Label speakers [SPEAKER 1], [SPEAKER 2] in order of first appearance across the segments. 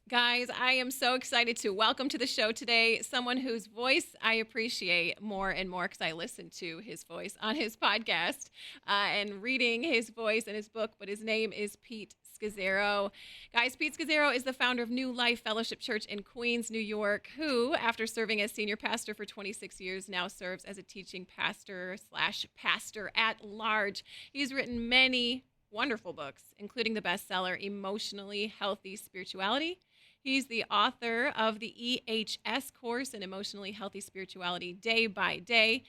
[SPEAKER 1] Guys, I am so excited to welcome to the show today someone whose voice I appreciate more and more because I listen to his voice on his podcast and reading his voice and his book, but his name is Pete Scazerro. Guys, Pete Scazerro is the founder of New Life Fellowship Church in Queens, New York, who, after serving as senior pastor for 26 years, now serves as a teaching pastor/pastor at large. He's written many wonderful books, including the bestseller Emotionally Healthy Spirituality. He's the author of the EHS course in Emotionally Healthy Spirituality Day by Day.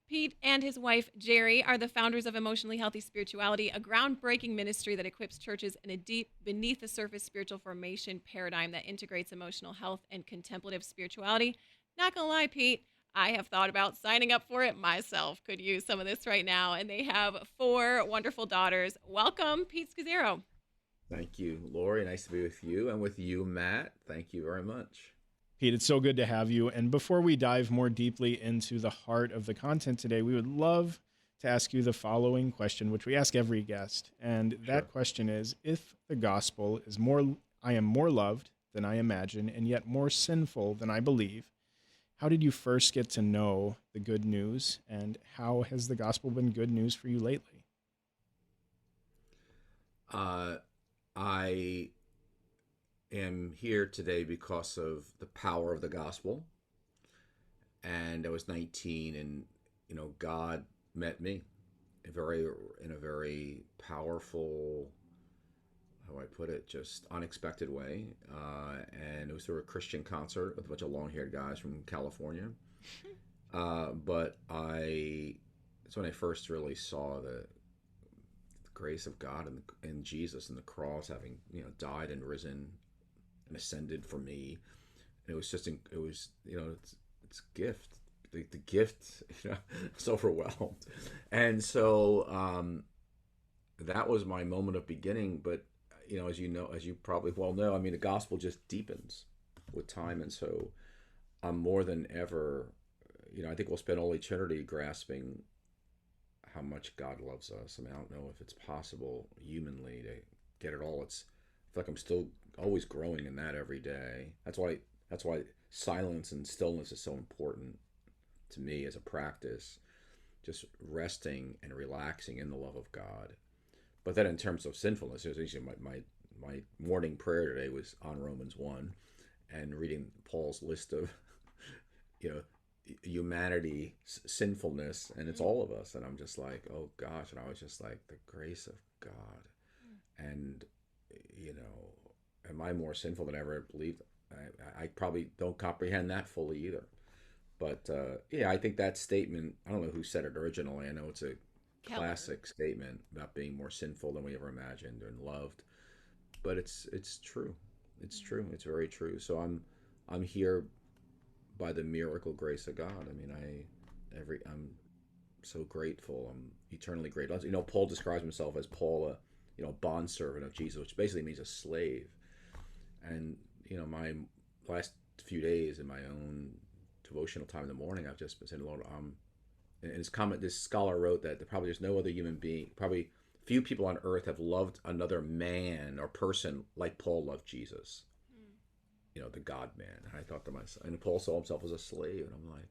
[SPEAKER 1] Pete and his wife, Jerry, are the founders of Emotionally Healthy Spirituality, a groundbreaking ministry that equips churches in a deep, beneath-the-surface spiritual formation paradigm that integrates emotional health and contemplative spirituality. Not gonna lie, Pete, I have thought about signing up for it myself. Could use some of this right now. And they have 4 wonderful daughters. Welcome, Pete Scazzero.
[SPEAKER 2] Thank you, Lori. Nice to be with you and with you, Matt. Thank you very much.
[SPEAKER 3] Pete, it's so good to have you. And before we dive more deeply into the heart of the content today, we would love to ask you the following question, which we ask every guest. And that question is, if the gospel is I am more loved than I imagine, and yet more sinful than I believe, how did you first get to know the good news, and how has the gospel been good news for you lately?
[SPEAKER 2] I am here today because of the power of the gospel. And I was 19, and God met me in a very powerful, how do I put it, just unexpected way. And it was through a Christian concert with a bunch of long-haired guys from California. But it's when I first really saw the grace of God and Jesus and the cross, having died and risen and ascended for me. And it was just it's a gift. The gift, it's overwhelmed. And so that was my moment of beginning. But as you probably well know, I mean, the gospel just deepens with time. And so I'm more than ever, I think we'll spend all eternity grasping how much God loves us. I mean, I don't know if it's possible humanly to get it all. I feel like I'm still always growing in that every day. That's why silence and stillness is so important to me as a practice. Just resting and relaxing in the love of God. But then in terms of sinfulness, my morning prayer today was on Romans 1 and reading Paul's list of humanity, sinfulness, and it's all of us. And I'm just like, oh gosh. And I was just like, the grace of God. And am I more sinful than I ever believed? I probably don't comprehend that fully either. But I think that statement, I don't know who said it originally. I know it's a classic statement about being more sinful than we ever imagined and loved. But it's true. It's true. It's very true. So I'm here by the miracle grace of God. I mean, I'm so grateful. I'm eternally grateful. Paul describes himself as Paul, a bondservant of Jesus, which basically means a slave. And my last few days in my own devotional time in the morning, I've just been saying, Lord, in his comment, this scholar wrote that there's no other human being, probably few people on earth have loved another man or person like Paul loved Jesus. The God man. And I thought to myself, and Paul saw himself as a slave, and I'm like,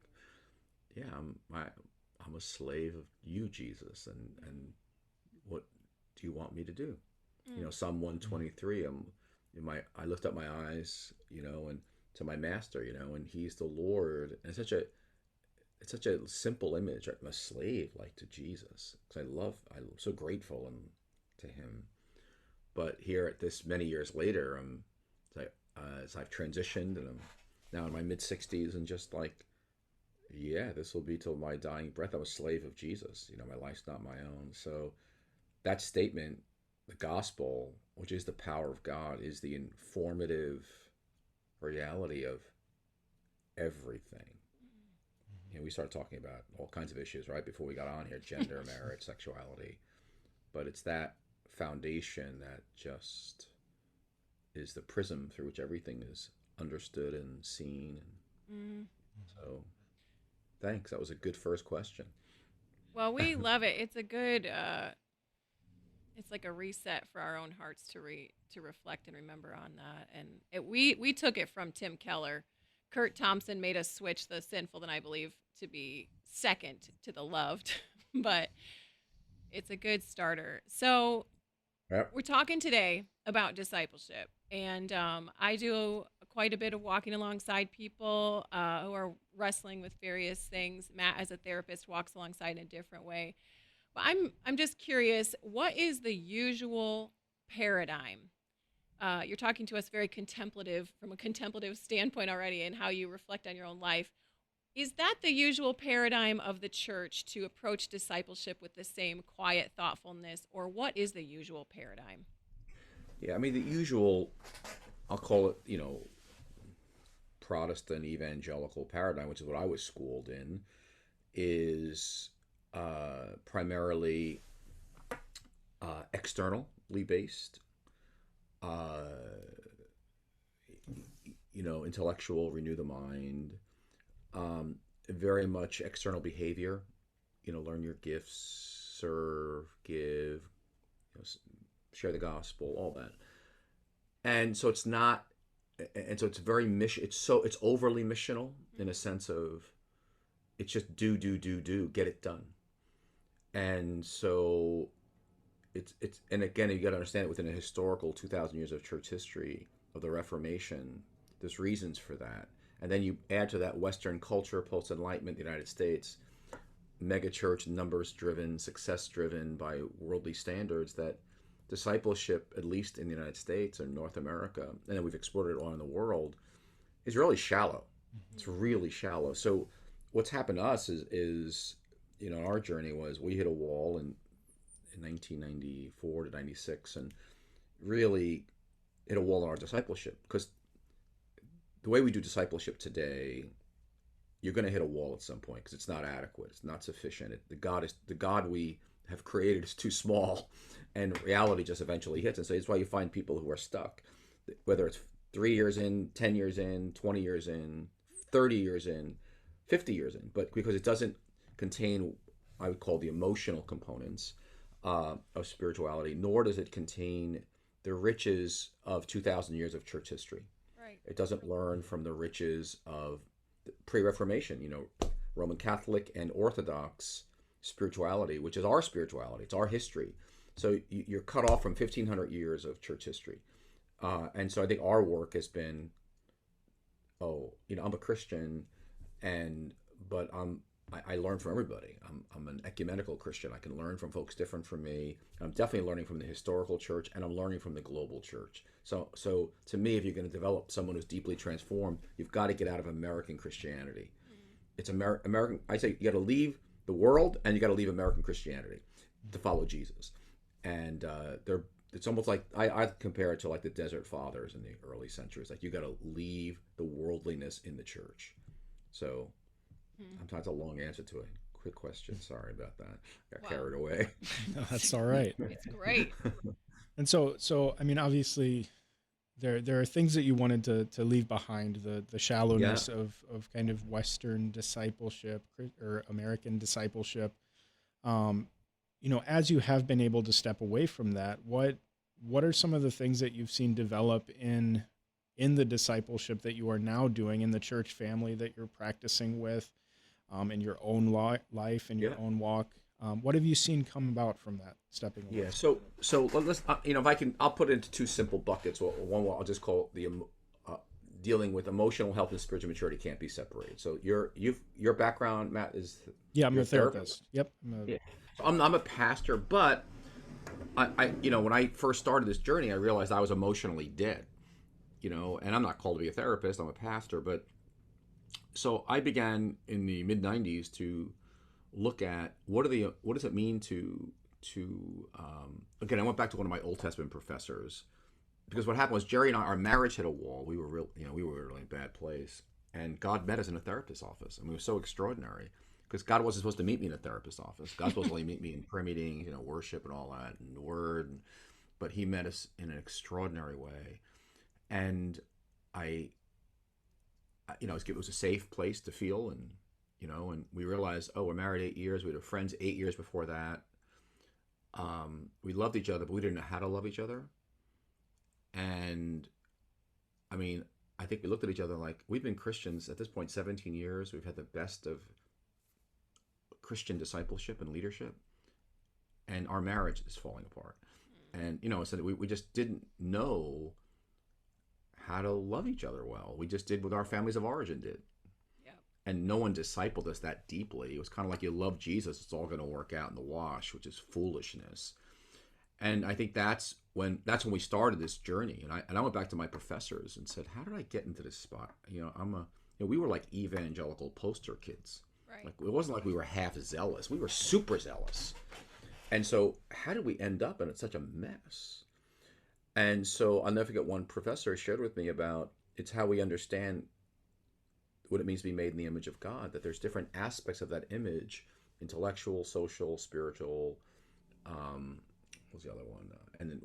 [SPEAKER 2] yeah, I'm a slave of you, Jesus, and what do you want me to do? Psalm 123. I lift up my eyes, and to my master, and he's the Lord. And it's such a simple image. I'm a slave, like, to Jesus, because I'm so grateful to him. But here at this many years later, as I've transitioned, and I'm now in my mid-60s, and just like, this will be till my dying breath. I'm a slave of Jesus. My life's not my own. So that statement, the gospel, which is the power of God, is the informative reality of everything. We started talking about all kinds of issues right before we got on here: gender, marriage, sexuality. But it's that foundation that just is the prism through which everything is understood and seen. So thanks. That was a good first question.
[SPEAKER 1] Well, we love it. It's a good It's like a reset for our own hearts to reflect and remember on that. And we took it from Tim Keller. Kurt Thompson made us switch the sinful, then I believe, to be second to the loved, but it's a good starter. So
[SPEAKER 2] Yep.
[SPEAKER 1] we're talking today about discipleship, and I do quite a bit of walking alongside people who are wrestling with various things. Matt, as a therapist, walks alongside in a different way. But I'm just curious, what is the usual paradigm? You're talking to us very contemplative, from a contemplative standpoint already, and how you reflect on your own life. Is that the usual paradigm of the church, to approach discipleship with the same quiet thoughtfulness, or what is the usual paradigm?
[SPEAKER 2] Yeah, I mean, the usual, I'll call it, Protestant evangelical paradigm, which is what I was schooled in, is primarily externally based, uh, intellectual, renew the mind, very much external behavior, learn your gifts, serve, give, share the gospel, all that. And so it's not, and so it's very mission. It's overly missional in a sense of it's just do, get it done. And so and again, you got to understand it within a historical 2,000 years of church history of the Reformation. There's reasons for that, and then you add to that Western culture, post Enlightenment, the United States, megachurch, numbers driven, success driven by worldly standards. That discipleship, at least in the United States and North America, and then we've exported it all in the world, is really shallow. It's really shallow. So what's happened to us is our journey was we hit a wall in 1994 to 96 and really hit a wall in our discipleship, because the way we do discipleship today, you're going to hit a wall at some point because it's not adequate, it's not sufficient. The God we have created is too small, and reality just eventually hits. And so it's why you find people who are stuck, whether it's 3 years in, 10 years in, 20 years in, 30 years in, 50 years in, but because it doesn't contain, I would call, the emotional components of spirituality, nor does it contain the riches of 2,000 years of church history.
[SPEAKER 1] Right.
[SPEAKER 2] It doesn't learn from the riches of pre-Reformation, Roman Catholic and Orthodox spirituality, which is our spirituality. It's our history. So you're cut off from 1,500 years of church history. And so I think our work has been, I'm a Christian, but I learn from everybody. I'm an ecumenical Christian. I can learn from folks different from me. I'm definitely learning from the historical church, and I'm learning from the global church. So to me, if you're going to develop someone who's deeply transformed, you've got to get out of American Christianity. It's American. I say you got to leave the world, and you got to leave American Christianity to follow Jesus. And it's almost like I compare it to like the Desert Fathers in the early centuries. Like you got to leave the worldliness in the church. So that's a long answer to a quick question. Sorry about that. Got carried away.
[SPEAKER 3] No, that's all right.
[SPEAKER 1] It's great.
[SPEAKER 3] And so I mean, obviously, there are things that you wanted to leave behind, the shallowness of kind of Western discipleship or American discipleship. As you have been able to step away from that, what are some of the things that you've seen develop in the discipleship that you are now doing in the church family that you're practicing with, in your own life and your own walk? What have you seen come about from that stepping away?
[SPEAKER 2] Yeah. So let's if I can, I'll put it into two simple buckets. One I'll just call the dealing with emotional health and spiritual maturity can't be separated. So your background, Matt, is
[SPEAKER 3] I'm a therapist. Yep.
[SPEAKER 2] So I'm a pastor, but I when I first started this journey, I realized I was emotionally dead. And I'm not called to be a therapist. I'm a pastor, but so I began in the mid '90s to look at what does it mean to again, I went back to one of my Old Testament professors, because what happened was Jerry and I, our marriage hit a wall. We were we were really in a bad place, and God met us in a therapist's office, and it was so extraordinary because God wasn't supposed to meet me in a therapist's office. God's supposed to only meet me in prayer meetings, worship and all that, and the Word, but He met us in an extraordinary way, and it was a safe place to feel, and we realized, we're married 8 years. We had friends 8 years before that. We loved each other, but we didn't know how to love each other. And I mean, I think we looked at each other like, we've been Christians at this point 17 years. We've had the best of Christian discipleship and leadership, and our marriage is falling apart. And, so we just didn't know how to love each other well. We just did what our families of origin did.
[SPEAKER 1] Yep.
[SPEAKER 2] And no one discipled us that deeply. It was kind of like, you love Jesus, it's all going to work out in the wash, which is foolishness. And I think that's when we started this journey. And I went back to my professors and said, how did I get into this spot? We were like evangelical poster kids.
[SPEAKER 1] Right.
[SPEAKER 2] Like, it wasn't like we were half zealous. We were super zealous. And so how did we end up in such a mess? And so I'll never forget, one professor shared with me about, it's how we understand what it means to be made in the image of God, that there's different aspects of that image: intellectual, social, spiritual, what's the other one? And then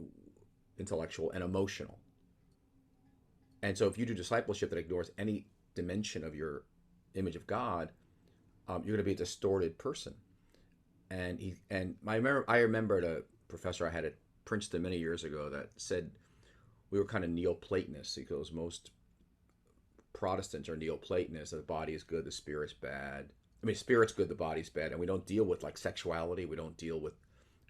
[SPEAKER 2] intellectual and emotional. And so if you do discipleship that ignores any dimension of your image of God, you're going to be a distorted person. And I remembered a professor I had at Princeton many years ago that said we were kind of Neoplatonists. He goes, most Protestants are Neoplatonists. The body is good, the spirit's bad. I mean, spirit's good, the body's bad. And we don't deal with like sexuality. We don't deal with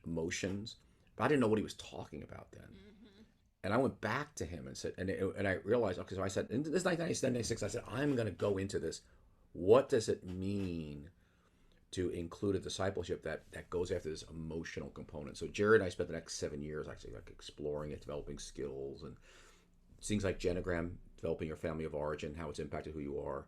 [SPEAKER 2] emotions. But I didn't know what he was talking about then. Mm-hmm. And I went back to him and said, and I realized, okay, so I said, in this 1996, I said, I'm going to go into this. What does it mean to include a discipleship that goes after this emotional component? So Jared and I spent the next 7 years actually like exploring it, developing skills and things like genogram, developing your family of origin, how it's impacted who you are,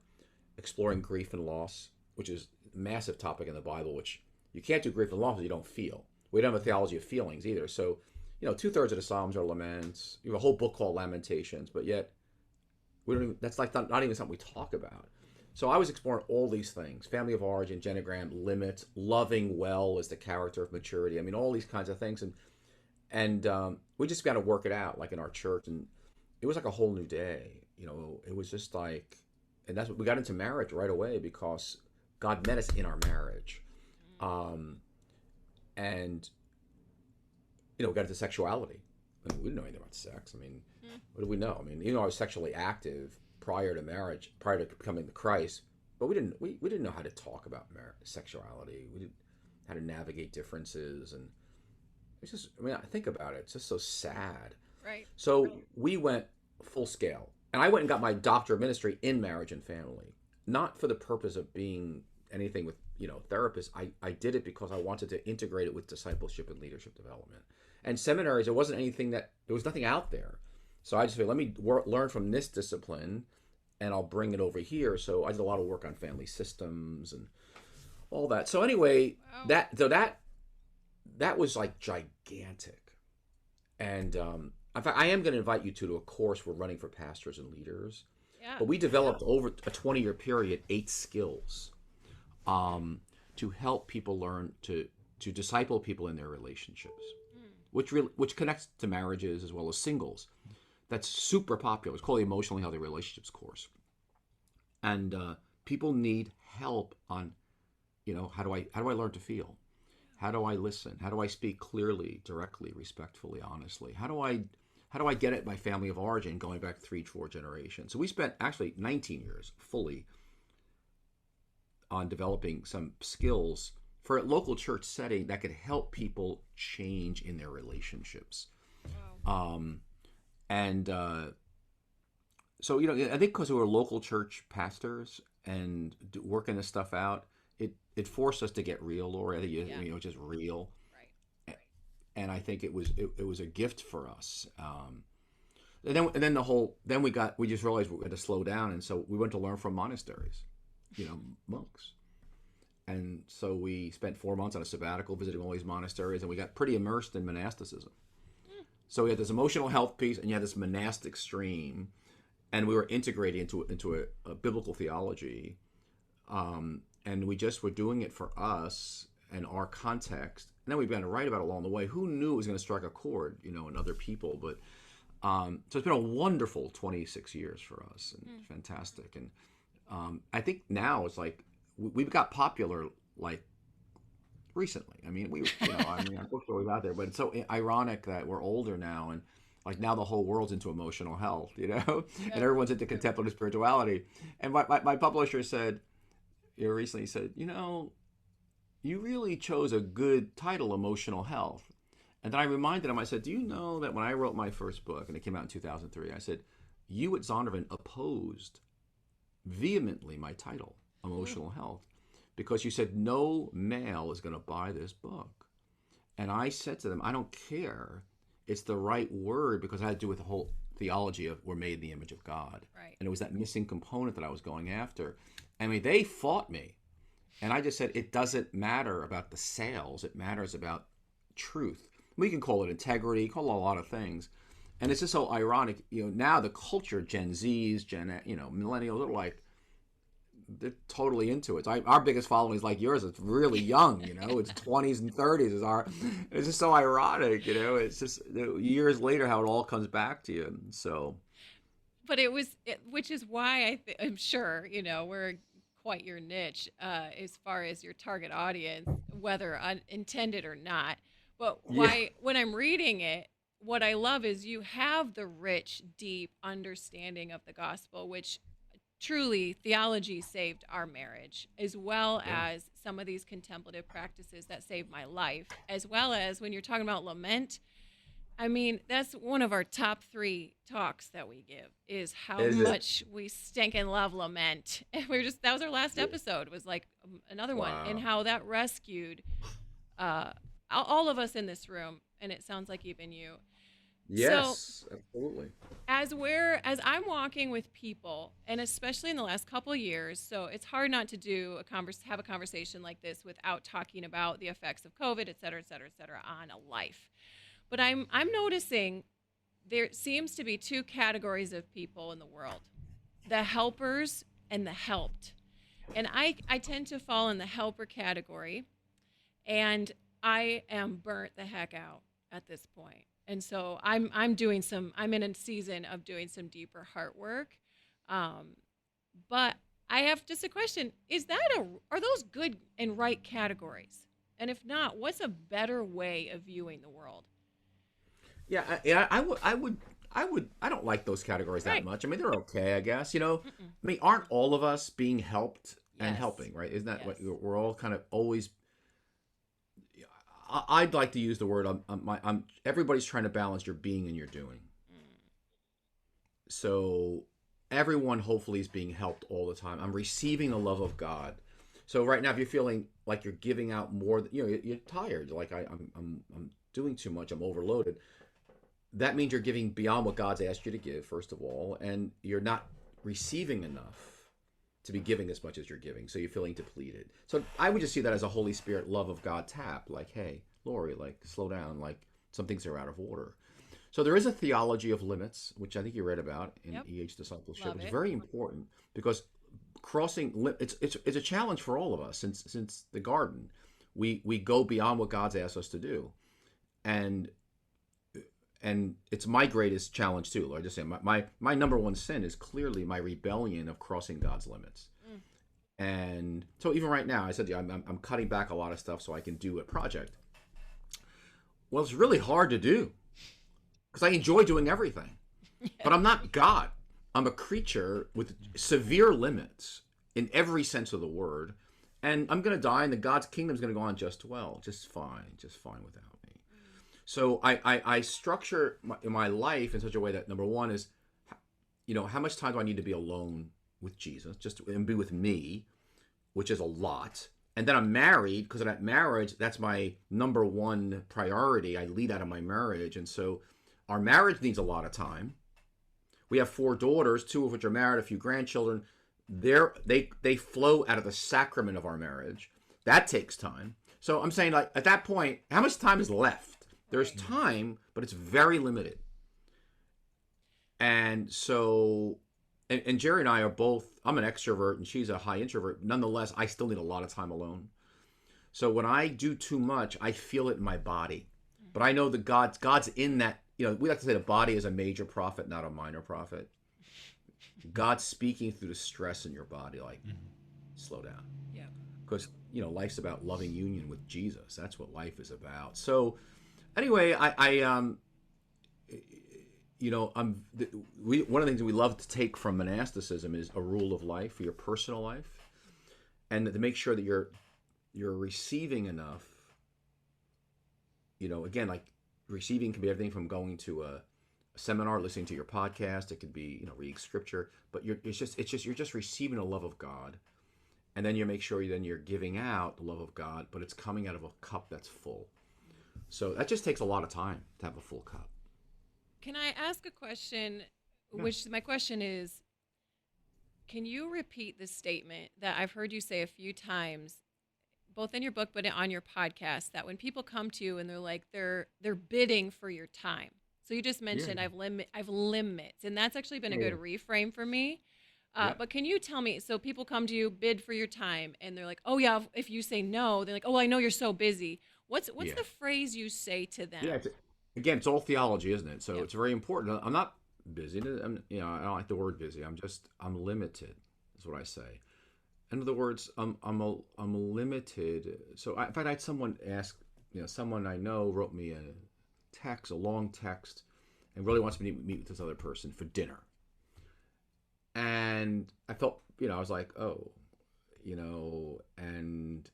[SPEAKER 2] exploring grief and loss, which is a massive topic in the Bible, which you can't do grief and loss if you don't feel. We don't have a theology of feelings either. So, 2/3 of the Psalms are laments. You have a whole book called Lamentations, but yet we don't even, that's like not even something we talk about. So I was exploring all these things: family of origin, genogram, limits, loving well is the character of maturity. I mean, all these kinds of things. And we just got to work it out, like in our church. And it was like a whole new day. It was just like, and that's what we got into marriage right away, because God met us in our marriage. And, we got into sexuality. I mean, we didn't know anything about sex. I mean, what do we know? I mean, I was sexually active prior to marriage, prior to becoming the Christ, but we didn't know how to talk about sexuality. We didn't how to navigate differences, and it's just, I mean, I think about it, it's just so sad.
[SPEAKER 1] Right.
[SPEAKER 2] So we went full scale, and I went and got my doctor of ministry in marriage and family, not for the purpose of being anything with therapists. I did it because I wanted to integrate it with discipleship and leadership development. And seminaries, there was nothing out there. So I just said, let me learn from this discipline, and I'll bring it over here. So I did a lot of work on family systems and all that. So anyway, wow. that was like gigantic. And in fact, I am going to invite you to a course we're running for pastors and leaders.
[SPEAKER 1] Yeah.
[SPEAKER 2] But we developed over a 20-year period 8 skills to help people learn to disciple people in their relationships, which connects to marriages as well as singles. That's super popular. It's called the Emotionally Healthy Relationships course. And people need help on, how do I learn to feel? How do I listen? How do I speak clearly, directly, respectfully, honestly? How do I get at my family of origin going back 3-4 generations? So we spent actually 19 years fully on developing some skills for a local church setting that could help people change in their relationships. Wow. So, I think because we were local church pastors and working this stuff out, it forced us to get real, Lori. I think just real. Right. And I think it was a gift for us. And then we just realized we had to slow down, and so we went to learn from monasteries, monks. And so we spent 4 months on a sabbatical visiting all these monasteries, and we got pretty immersed in monasticism. So we had this emotional health piece, and you had this monastic stream, and we were integrating into a biblical theology, and we just were doing it for us and our context. And then we began to write about it along the way. Who knew it was going to strike a chord, in other people? But so it's been a wonderful 26 years for us, and fantastic. And I think now it's like we've got popular, like recently. I mean, our books are always out there, but it's so ironic that we're older now, and like now the whole world's into emotional health, and everyone's into contemplative spirituality. And my publisher said, recently said, you really chose a good title, Emotional Health. And then I reminded him, I said, do you know that when I wrote my first book, and it came out in 2003, I said, you at Zondervan opposed vehemently my title, Emotional Health, because you said no male is going to buy this book. And I said to them, I don't care. It's the right word, because it had to do with the whole theology of we're made in the image of God.
[SPEAKER 1] Right.
[SPEAKER 2] And it was that missing component that I was going after. I mean, they fought me. And I just said, it doesn't matter about the sales. It matters about truth. We can call it integrity, call it a lot of things. And it's just so ironic, now the culture, Gen Zs, millennials, they're totally into it. So our biggest following is like yours. It's really young, it's 20s and 30s it's just so ironic, it's just years later how it all comes back to you. So,
[SPEAKER 1] but which is why I'm sure, we're quite your niche as far as your target audience, whether unintended or not. But when I'm reading it, what I love is you have the rich, deep understanding of the gospel, which truly theology saved our marriage, as well as some of these contemplative practices that saved my life, as well as when you're talking about lament. I mean, that's one of our top 3 talks that we give is how much we stinking love lament. And that was our last episode, was like another one, and how that rescued all of us in this room, and it sounds like even you.
[SPEAKER 2] Yes, so, absolutely.
[SPEAKER 1] As I'm walking with people, and especially in the last couple of years, so it's hard not to have a conversation like this without talking about the effects of COVID, et cetera, on a life. But I'm noticing there seems to be 2 categories of people in the world: the helpers and the helped. And I tend to fall in the helper category, and I am burnt the heck out at this point. And so I'm in a season of doing some deeper heart work. But I have just a question. Are those good and right categories? And if not, what's a better way of viewing the world?
[SPEAKER 2] Yeah, I don't like those categories that much. I mean, they're okay, I guess. I mean, aren't all of us being helped and helping, right? Isn't that what we're all kind of always? I'd like to use the word. Everybody's trying to balance your being and your doing. So everyone hopefully is being helped all the time. I'm receiving the love of God. So right now, if you're feeling like you're giving out more, you're tired. Like I'm doing too much. I'm overloaded. That means you're giving beyond what God's asked you to give, first of all, and you're not receiving enough to be giving as much as you're giving, so you're feeling depleted. So I would just see that as a Holy Spirit love of God tap, like, hey, Lori, like, slow down, like, some things are out of order. So there is a theology of limits, which I think you read about in E.H. Discipleship. It's very important because crossing it's a challenge for all of us since the garden. We go beyond what God's asked us to do, and it's my greatest challenge too. Like I just say, my number one sin is clearly my rebellion of crossing God's limits. And so even right now, I said, I'm cutting back a lot of stuff so I can do a project. Well, it's really hard to do because I enjoy doing everything, but I'm not God. I'm a creature with severe limits in every sense of the word, and I'm going to die, and God's kingdom is going to go on just fine without. So I structure my life in such a way that number one is, how much time do I need to be alone with Jesus, and be with me, which is a lot. And then I'm married, because of that marriage, that's my number one priority. I lead out of my marriage. And so our marriage needs a lot of time. We have 4 daughters, 2 of which are married, a few grandchildren. They flow out of the sacrament of our marriage. That takes time. So I'm saying, like, at that point, how much time is left? There's time, but it's very limited. And so, and Jerry and I are both, I'm an extrovert and she's a high introvert. Nonetheless, I still need a lot of time alone. So when I do too much, I feel it in my body. But I know that God's in that, we like to say the body is a major prophet, not a minor prophet. God's speaking through the stress in your body, like, slow down.
[SPEAKER 1] Yeah.
[SPEAKER 2] because life's about loving union with Jesus. That's what life is about. So anyway, one of the things that we love to take from monasticism is a rule of life for your personal life, and to make sure that you're receiving enough. Again, like receiving can be everything from going to a seminar, listening to your podcast. It could be reading scripture, but you're just receiving the love of God, and then you make sure you're giving out the love of God, but it's coming out of a cup that's full. So that just takes a lot of time to have a full cup.
[SPEAKER 1] Can I ask a question? Yeah. Which my question is, can you repeat the statement that I've heard you say a few times, both in your book but on your podcast, that when people come to you and they're like they're bidding for your time. So you just mentioned I've limits, and that's actually been a good reframe for me. But can you tell me, so people come to you, bid for your time, and they're like, oh yeah, if you say no, they're like, oh, I know you're so busy. What's the phrase you say to them?
[SPEAKER 2] Yeah, again, it's all theology, isn't it? So it's very important. I'm not busy. I don't like the word busy. I'm limited, is what I say. In other words, I'm limited. So in fact, I had someone ask, someone I know wrote me a long text, and really wants me to meet with this other person for dinner. And I felt, I was like, oh, and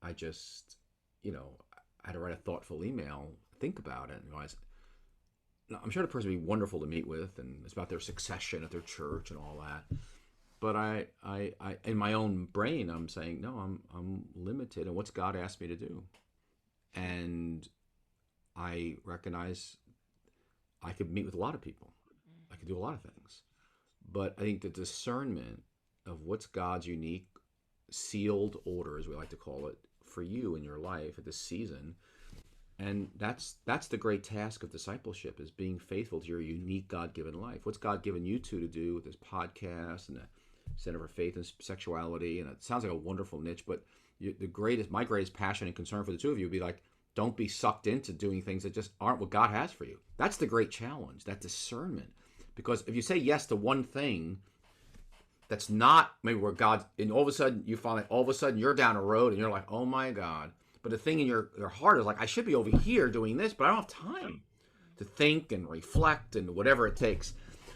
[SPEAKER 2] I just, I had to write a thoughtful email, think about it, and realize, I'm sure the person would be wonderful to meet with, and it's about their succession at their church and all that. But I in my own brain, I'm saying, no, I'm limited, and what's God asked me to do? And I recognize I could meet with a lot of people. I could do a lot of things. But I think the discernment of what's God's unique sealed order, as we like to call it, for you in your life at this season, and that's the great task of discipleship, is being faithful to your unique God-given life. What's God given you to do with this podcast and the Center for Faith and Sexuality? And it sounds like a wonderful niche, but my greatest passion and concern for the two of you would be like, don't be sucked into doing things that just aren't what God has for you. That's the great challenge, that discernment. Because if you say yes to one thing that's not maybe where God, and all of a sudden you're down a road and you're like, oh my God. But the thing in your heart is like, I should be over here doing this, but I don't have time to think and reflect and whatever it takes.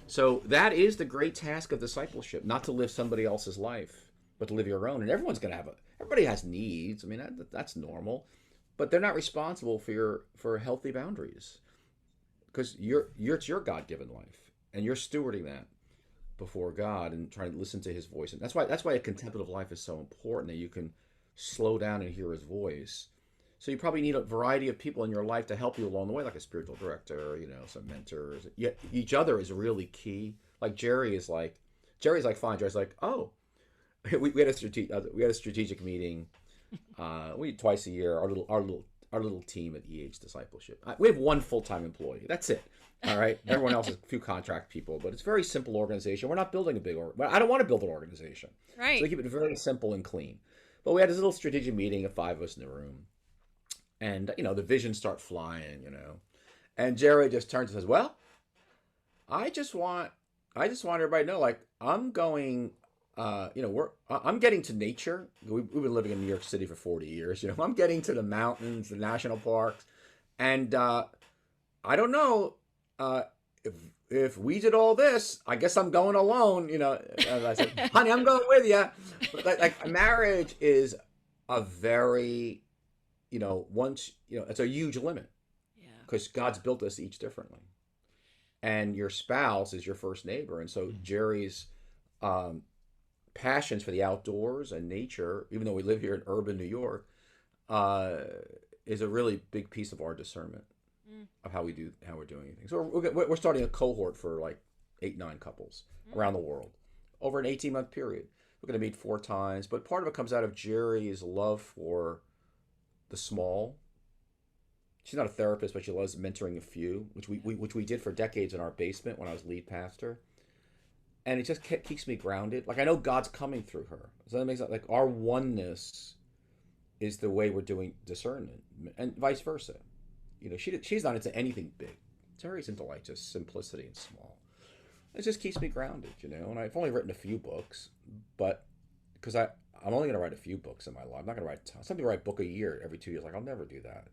[SPEAKER 2] So that is the great task of discipleship, not to live somebody else's life, but to live your own. And everyone's going to everybody has needs. I mean, that's normal, but they're not responsible for healthy boundaries, because it's your God-given life. And you're stewarding that before God and trying to listen to his voice. And that's why a contemplative life is so important, that you can slow down and hear his voice. So you probably need a variety of people in your life to help you along the way, like a spiritual director, some mentors. Yet each other is really key. Like Jerry's like fine. Jerry's like, oh, we had a strategic meeting. We twice a year. Our little team at EH Discipleship. We have one full-time employee. That's it. All right. Everyone else is a few contract people, but it's a very simple organization. We're not building a big organization. I don't want to build an organization.
[SPEAKER 1] Right.
[SPEAKER 2] So we keep it very simple and clean. But we had this little strategic meeting of 5 of us in the room, and the visions start flying. And Jerry just turns and says, "Well, I just want everybody to know, like, I'm going. I'm getting to nature. We've been living in New York City for 40 years. I'm getting to the mountains, the national parks, and I don't know if we did all this. I guess I'm going alone. And I said, honey, I'm going with you. But like marriage is a very, it's a huge limit. Yeah. Because God's built us each differently, and your spouse is your first neighbor, and so Jerry's passions for the outdoors and nature, even though we live here in urban New York, is a really big piece of our discernment of how we're doing things. So we're starting a cohort for like 8-9 couples around the world over an 18-month period. We're going to meet 4 times, but part of it comes out of Jerry's love for the small. She's not a therapist, but she loves mentoring a few, which we did for decades in our basement when I was lead pastor. And it just keeps me grounded. Like, I know God's coming through her. So that makes it like our oneness is the way we're doing discernment, and vice versa. She's not into anything big. Terry's into like just simplicity and small. It just keeps me grounded, And I've only written a few books, but because I'm only going to write a few books in my life. I'm not going to write some people write a book a year every 2 years. Like I'll never do that.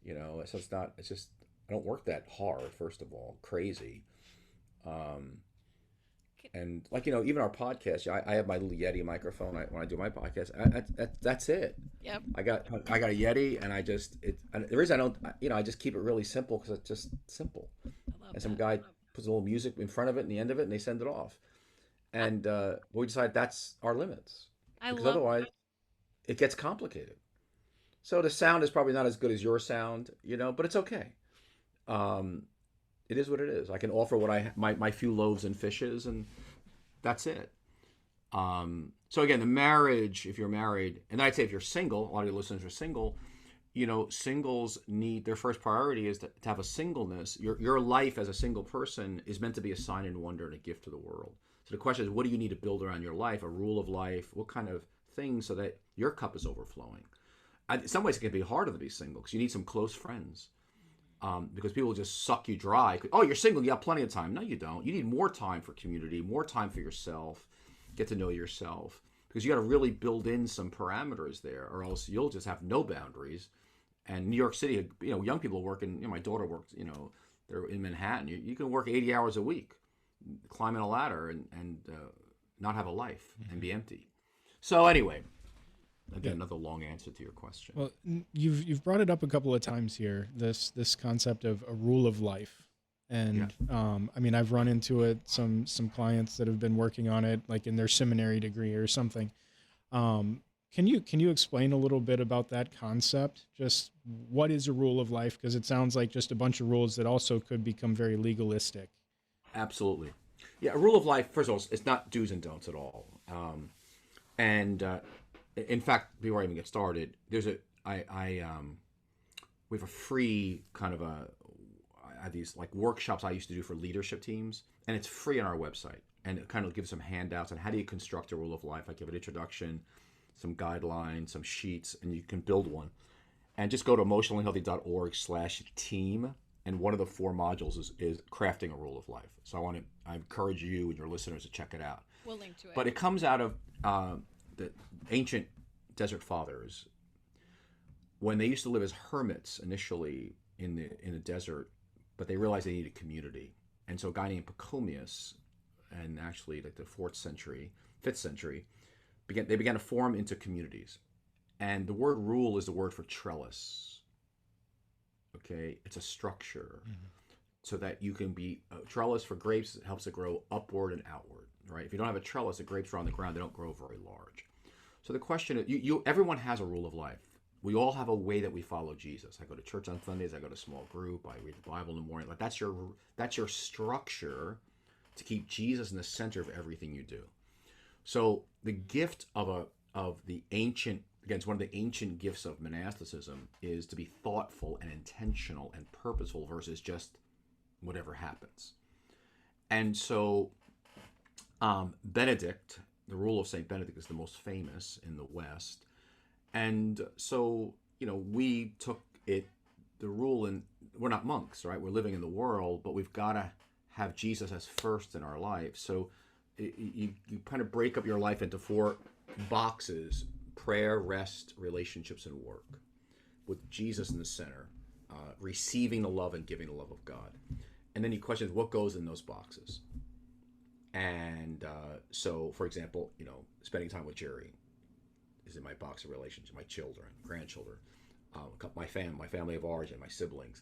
[SPEAKER 2] You know, so it's not. It's just I don't work that hard. First of all, crazy. Um, and like even our podcast, I have my little Yeti microphone when I do my podcast. That's it.
[SPEAKER 1] Yep.
[SPEAKER 2] I got a Yeti, and the reason I don't, I just keep it really simple because it's just simple.
[SPEAKER 1] I love
[SPEAKER 2] And some
[SPEAKER 1] that.
[SPEAKER 2] guy puts a little music in front of it and the end of it, and they send it off. And we decide that's our limits
[SPEAKER 1] I
[SPEAKER 2] because
[SPEAKER 1] love
[SPEAKER 2] otherwise it gets complicated. So the sound is probably not as good as your sound, but it's okay. Um, it is what it is. I can offer what my few loaves and fishes, and that's it. So again, the marriage, if you're married, and I'd say if you're single, a lot of your listeners are single, singles need, their first priority is to have a singleness. Your life as a single person is meant to be a sign and wonder and a gift to the world. So the question is, what do you need to build around your life? A rule of life? What kind of things so that your cup is overflowing? In some ways, it can be harder to be single because you need some close friends. Because people just suck you dry. Oh, you're single, you got plenty of time. No, you don't. You need more time for community, more time for yourself, get to know yourself. Because you got to really build in some parameters there, or else you'll just have no boundaries. And New York City, young people working, my daughter works, they're in Manhattan. You can work 80 hours a week, climbing a ladder and not have a life and be empty. So anyway, again, another long answer to your question.
[SPEAKER 3] Well, you've brought it up a couple of times here, this concept of a rule of life. And I mean, I've run into it, some clients that have been working on it, like in their seminary degree or something. Can you explain a little bit about that concept? Just what is a rule of life? Because it sounds like just a bunch of rules that also could become very legalistic.
[SPEAKER 2] Absolutely. Yeah, a rule of life, first of all, it's not do's and don'ts at all. And in fact, before I even get started, we have a free kind of I have these like workshops I used to do for leadership teams, and it's free on our website. And it kind of gives some handouts on how do you construct a rule of life. I give an introduction, some guidelines, some sheets, and you can build one. And just go to emotionallyhealthy.org/team. And one of the 4 modules is crafting a rule of life. So I encourage you and your listeners to check it out.
[SPEAKER 1] We'll link to it.
[SPEAKER 2] But it comes out of the ancient desert fathers. When they used to live as hermits initially in the desert, but they realized they needed community. And so a guy named Pachomius, and actually like the 5th century, they began to form into communities. And the word rule is the word for trellis. Okay, it's a structure so that you can be a trellis for grapes. It helps it grow upward and outward, right? If you don't have a trellis, the grapes are on the ground, they don't grow very large. So the question is, everyone has a rule of life. We all have a way that we follow Jesus. I go to church on Sundays, I go to small group, I read the Bible in the morning. Like that's your structure to keep Jesus in the center of everything you do. So the gift of the ancient, again, it's one of the ancient gifts of monasticism, is to be thoughtful and intentional and purposeful versus just whatever happens. And so Benedict, the rule of St. Benedict is the most famous in the West. And so, we took the rule, and we're not monks, right? We're living in the world, but we've got to have Jesus as first in our life. So you kind of break up your life into 4 boxes: prayer, rest, relationships, and work, with Jesus in the center, receiving the love and giving the love of God. And then you question what goes in those boxes. And so, for example, spending time with Jerry is in my box of relationships, my children, grandchildren, my family of origin, my siblings,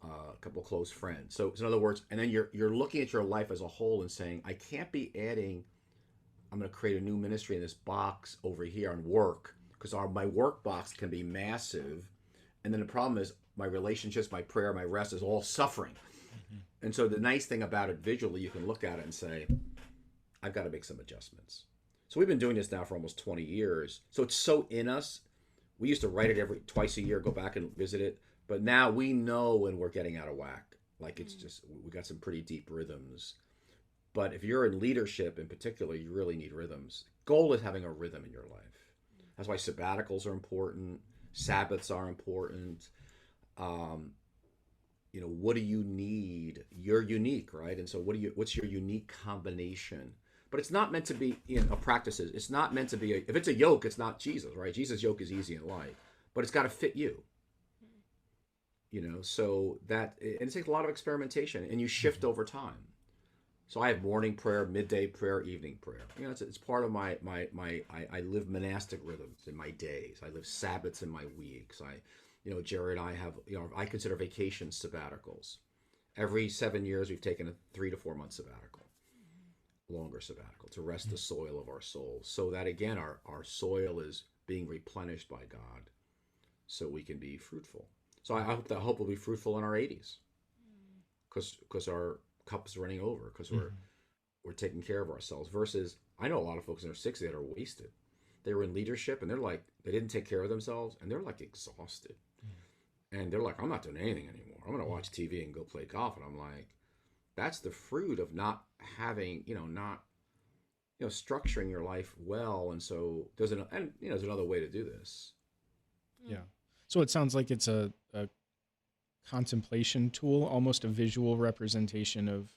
[SPEAKER 2] a couple of close friends. So in other words, and then you're looking at your life as a whole and saying, I can't be adding, I'm going to create a new ministry in this box over here on work, because my work box can be massive. And then the problem is my relationships, my prayer, my rest is all suffering. And so the nice thing about it visually, you can look at it and say, I've got to make some adjustments. So we've been doing this now for almost 20 years. So it's so in us. We used to write it twice a year, go back and visit it. But now we know when we're getting out of whack. Like it's just, we got some pretty deep rhythms. But if you're in leadership in particular, you really need rhythms. Goal is having a rhythm in your life. That's why sabbaticals are important. Sabbaths are important. What do you need? You're unique, right? And so what's your unique combination but it's not meant to be, practices. It's not meant to be, if it's a yoke, it's not Jesus, right? Jesus' yoke is easy in life, but it's got to fit you. So and it takes a lot of experimentation, and you shift over time. So I have morning prayer, midday prayer, evening prayer. It's part of I live monastic rhythms in my days. I live Sabbaths in my weeks. Jerry and I have, I consider vacations sabbaticals. Every 7 years, we've taken a 3 to 4 month sabbatical, longer sabbatical, to rest the soil of our souls. So that, again, our soil is being replenished by God so we can be fruitful. So I hope we'll be fruitful in our 80s because our cup's running over, because we're taking care of ourselves. Versus, I know a lot of folks in their 60s that are wasted. They were in leadership and they didn't take care of themselves, and they're like exhausted. And they're like, I'm not doing anything anymore. I'm going to watch TV and go play golf. And I'm like, that's the fruit of not having, structuring your life well. And so there's another way to do this.
[SPEAKER 3] Yeah. So it sounds like it's a contemplation tool, almost a visual representation of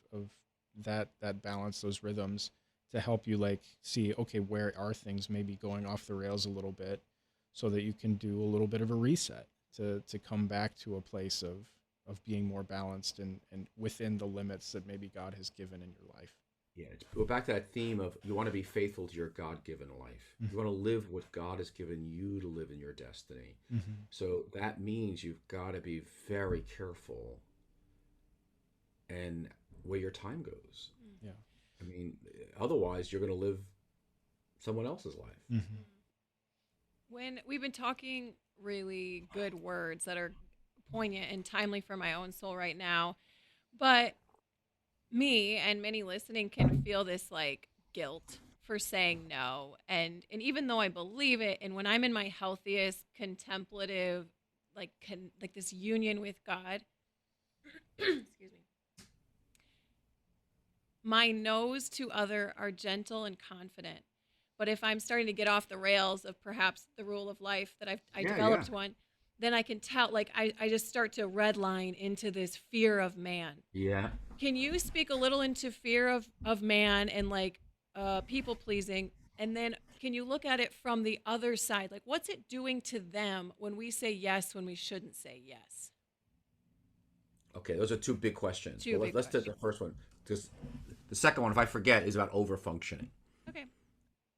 [SPEAKER 3] that balance, those rhythms, to help you see, okay, where are things maybe going off the rails a little bit, so that you can do a little bit of a reset to come back to a place of being more balanced and within the limits that maybe God has given in your life.
[SPEAKER 2] Yeah, go back to that theme of you want to be faithful to your God-given life. You want to live what God has given you to live in your destiny. So that means you've got to be very careful and where your time goes.
[SPEAKER 3] Yeah.
[SPEAKER 2] I mean, otherwise you're going to live someone else's life.
[SPEAKER 1] When we've been talking really good words that are poignant and timely for my own soul right now, but me and many listening can feel this guilt for saying no, and even though I believe it, and when I'm in my healthiest contemplative this union with God, excuse me, my no's to other are gentle and confident. But if I'm starting to get off the rails of perhaps the rule of life that I developed one, then I can tell, I just start to redline into this fear of man.
[SPEAKER 2] Yeah.
[SPEAKER 1] Can you speak a little into fear of man and people pleasing? And then can you look at it from the other side? What's it doing to them when we say yes when we shouldn't say yes?
[SPEAKER 2] Okay, those are two big questions. Let's take the first one. Because the second one, if I forget, is about over-functioning.
[SPEAKER 1] Okay.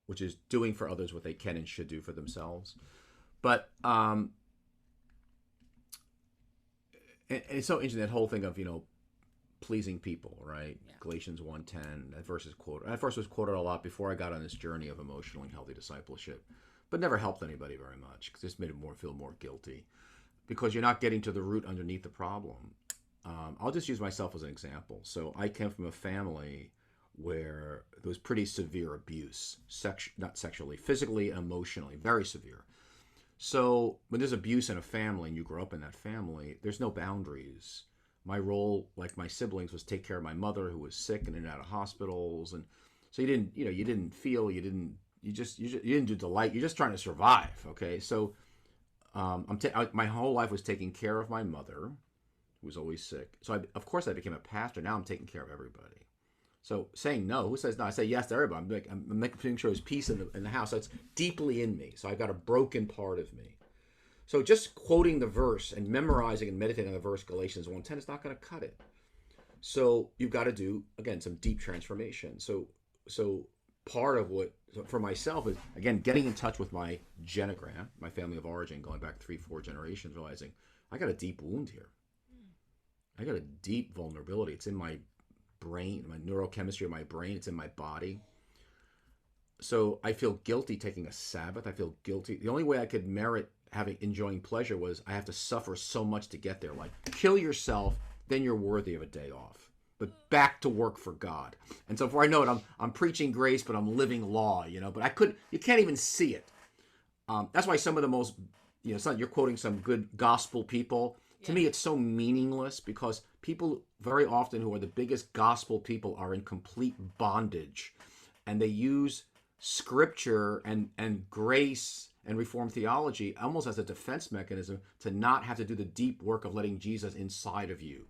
[SPEAKER 2] Which is doing for others what they can and should do for themselves. But and it's so interesting, that whole thing of, pleasing people, right? Yeah. Galatians 1:10, that verse is quoted. That verse was quoted a lot before I got on this journey of emotionally healthy discipleship, but never helped anybody very much, because this made it feel more guilty, because you're not getting to the root underneath the problem. I'll just use myself as an example. So I came from a family where there was pretty severe abuse, not sexually, physically, emotionally, very severe. So when there's abuse in a family and you grow up in that family, there's no boundaries. My role, like my siblings, was take care of my mother, who was sick and in and out of hospitals. And so you didn't do delight. You're just trying to survive. Okay. So my whole life was taking care of my mother, who was always sick. So of course I became a pastor. Now I'm taking care of everybody. So saying no, who says no? I say yes to everybody. I'm making sure there's peace in the house. That's deeply in me. So I've got a broken part of me. So just quoting the verse and memorizing and meditating on the verse, Galatians 1:10, is not going to cut it. So you've got to do, again, some deep transformation. So part of what, for myself, is, again, getting in touch with my genogram, my family of origin, going back 3-4 generations, realizing I got a deep wound here. I got a deep vulnerability. It's in my brain, my neurochemistry of my brain. It's in my body. So I feel guilty taking a Sabbath. I feel guilty. The only way I could merit enjoying pleasure was I have to suffer so much to get there. Like, kill yourself, then you're worthy of a day off. But back to work for God. And so before I know it, I'm preaching grace, but I'm living law, But you can't even see it. That's why some of the most, you're quoting some good gospel people. To me, it's so meaningless, because people very often who are the biggest gospel people are in complete bondage, and they use scripture and grace and Reformed theology almost as a defense mechanism to not have to do the deep work of letting Jesus inside of you,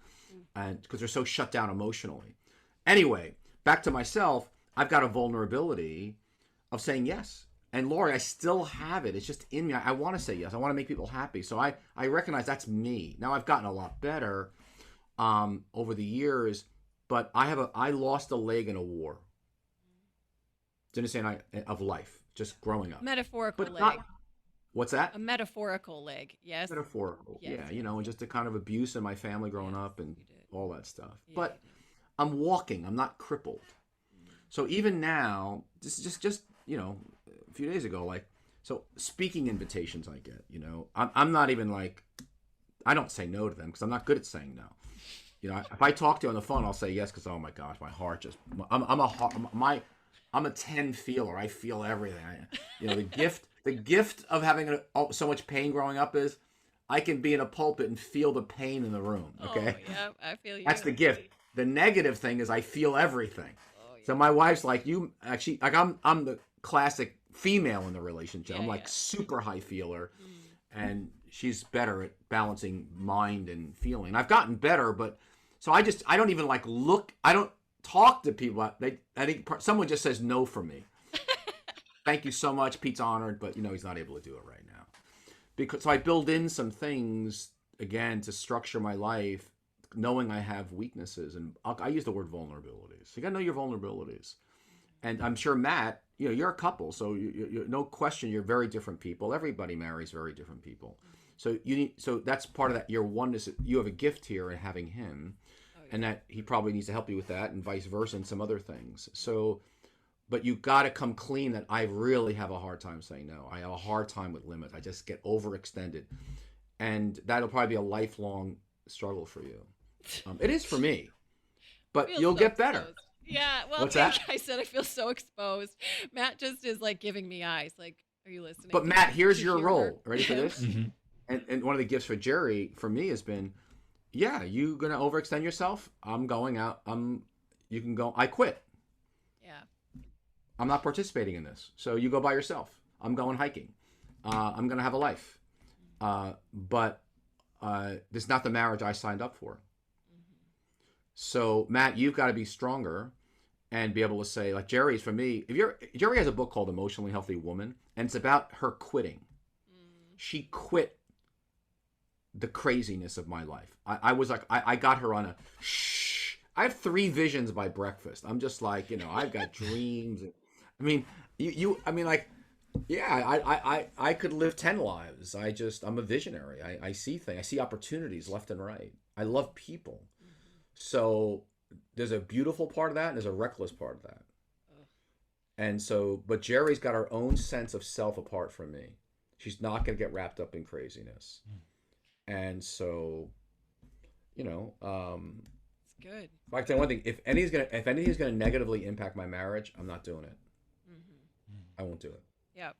[SPEAKER 2] and because they're so shut down emotionally. Anyway, back to myself, I've got a vulnerability of saying yes. And Lori, I still have it. It's just in me. I want to say yes. I want to make people happy. So I recognize that's me. Now I've gotten a lot better over the years, but I lost a leg in a war. Do you understand? Of life, just growing up.
[SPEAKER 1] Metaphorical
[SPEAKER 2] But
[SPEAKER 1] leg.
[SPEAKER 2] not, what's that?
[SPEAKER 1] A metaphorical leg. Yes.
[SPEAKER 2] Metaphorical.
[SPEAKER 1] Yes,
[SPEAKER 2] Yeah, and just the kind of abuse in my family growing up and
[SPEAKER 1] you did.
[SPEAKER 2] all that stuff.
[SPEAKER 1] Yeah,
[SPEAKER 2] But I'm walking. I'm not crippled. So even now, just a few days ago, so speaking invitations I get, I'm not even I don't say no to them because I'm not good at saying no. If I talk to you on the phone, I'll say yes because, oh my gosh, my heart just, I'm a 10 feeler. I feel everything. The gift of having so much pain growing up is I can be in a pulpit and feel the pain in the room. Okay.
[SPEAKER 1] Oh, yeah, I feel you.
[SPEAKER 2] That's the gift. The negative thing is I feel everything.
[SPEAKER 1] Oh, yeah.
[SPEAKER 2] So my wife's like, you actually, I'm the classic female in the relationship.
[SPEAKER 1] Yeah,
[SPEAKER 2] I'm
[SPEAKER 1] yeah.
[SPEAKER 2] super high feeler, and she's better at balancing mind and feeling. I've gotten better, but so I don't even look. I don't talk to people. I think someone just says no for me. Thank you so much. Pete's honored, but he's not able to do it right now. So I build in some things again to structure my life, knowing I have weaknesses, and I use the word vulnerabilities. You got to know your vulnerabilities. And I'm sure, Matt, you're a couple, so you no question, you're very different people. Everybody marries very different people. So so that's part of that. Your oneness. You have a gift here in having him, and that he probably needs to help you with that, and vice versa, and some other things. So, but you got to come clean that I really have a hard time saying no. I have a hard time with limits. I just get overextended, and that'll probably be a lifelong struggle for you. It is for me, but you'll get better.
[SPEAKER 1] Exposed. Yeah, well,
[SPEAKER 2] What's that?
[SPEAKER 1] I said I feel so exposed. Matt just is giving me eyes. Are you listening?
[SPEAKER 2] But Matt, here's
[SPEAKER 1] to
[SPEAKER 2] your
[SPEAKER 1] hear
[SPEAKER 2] role.
[SPEAKER 1] her?
[SPEAKER 2] Ready for this?
[SPEAKER 3] Mhm.
[SPEAKER 2] And one of the gifts for Jerry, for me, has been, yeah, you gonna overextend yourself? I'm going out. You can go. I quit.
[SPEAKER 1] Yeah.
[SPEAKER 2] I'm not participating in this. So you go by yourself. I'm going hiking. I'm gonna have a life. But this is not the marriage I signed up for. So Matt, you've got to be stronger and be able to say, Jerry's for me. Jerry has a book called Emotionally Healthy Woman, and it's about her quitting. She quit the craziness of my life. I was I got her on a shh. I have 3 visions by breakfast. I'm just I've got dreams. I could live 10 lives. I'm a visionary. I see things. I see opportunities left and right. I love people. So there's a beautiful part of that, and there's a reckless part of that. And so, but Jerry's got her own sense of self apart from me. She's not going to get wrapped up in craziness. And so,
[SPEAKER 1] it's good.
[SPEAKER 2] if I can tell you one thing, if anything's going to negatively impact my marriage, I'm not doing it. I won't do it.
[SPEAKER 1] Yep.